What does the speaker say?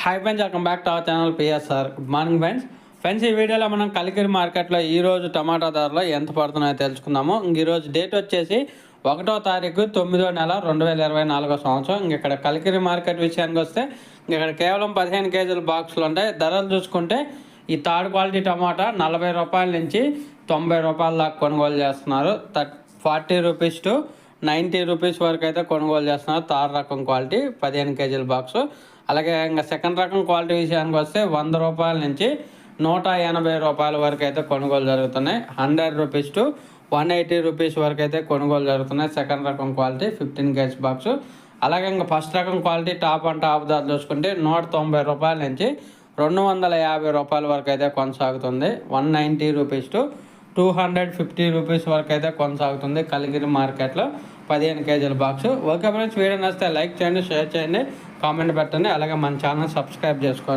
Hi friends, welcome back to our channel PSR. Good morning friends. ఈ వీడియోలో మనం కలికిరి మార్కెట్లో ఈరోజు టమాటా ధరలు ఎంత పడుతున్నాయో తెలుసుకుందాము. ఈరోజు డేట్ వచ్చేసి 1వ తారీఖు 9వ నెల 2024 సంవత్సరం. ఇక్కడ కలికిరి మార్కెట్ విషయానికి వస్తే ఇక్కడ కేవలం 15 కేజీల బాక్సులు ఉంటాయి. ధరలు చూసుకుంటే ఈ థర్డ్ క్వాలిటీ టమాటా 40 రూపాయల నుంచి 90 రూపాయల దాకా కొనుగోలు చేస్తున్నారు. 40 రూపీస్ టు 90 రూపీస్ వరకు అయితే కొనుగోలు చేస్తున్నారు థర్డ్ రకం క్వాలిటీ 15 కేజీల బాక్సు. అలాగే ఇంకా సెకండ్ రకం క్వాలిటీ విషయానికి వస్తే 100 రూపాయల నుంచి 180 రూపాయల వరకు అయితే కొనుగోలు జరుగుతున్నాయి. 100 రూపీస్ టు 180 రూపీస్ వరకు అయితే కొనుగోలు జరుగుతున్నాయి సెకండ్ రకం క్వాలిటీ 15 కేజీ బాక్సు. అలాగే ఇంకా ఫస్ట్ రకం క్వాలిటీ టాప్ అండ్ టాప్ ధర చూసుకుంటే 190 రూపాయల నుంచి 250 రూపాయల వరకు అయితే కొనసాగుతుంది. 190 రూపీస్ టు 250 రూపీస్ వరకు అయితే కొనసాగుతుంది కలికిరి మార్కెట్లో 15 కేజీల బాక్సు. ఓకే ఫ్రెండ్స్, వీడియో నచ్చితే లైక్ చేయండి, షేర్ చేయండి, కామెంట్ పెట్టండి. అలాగే మన ఛానల్ సబ్స్క్రైబ్ చేసుకోండి.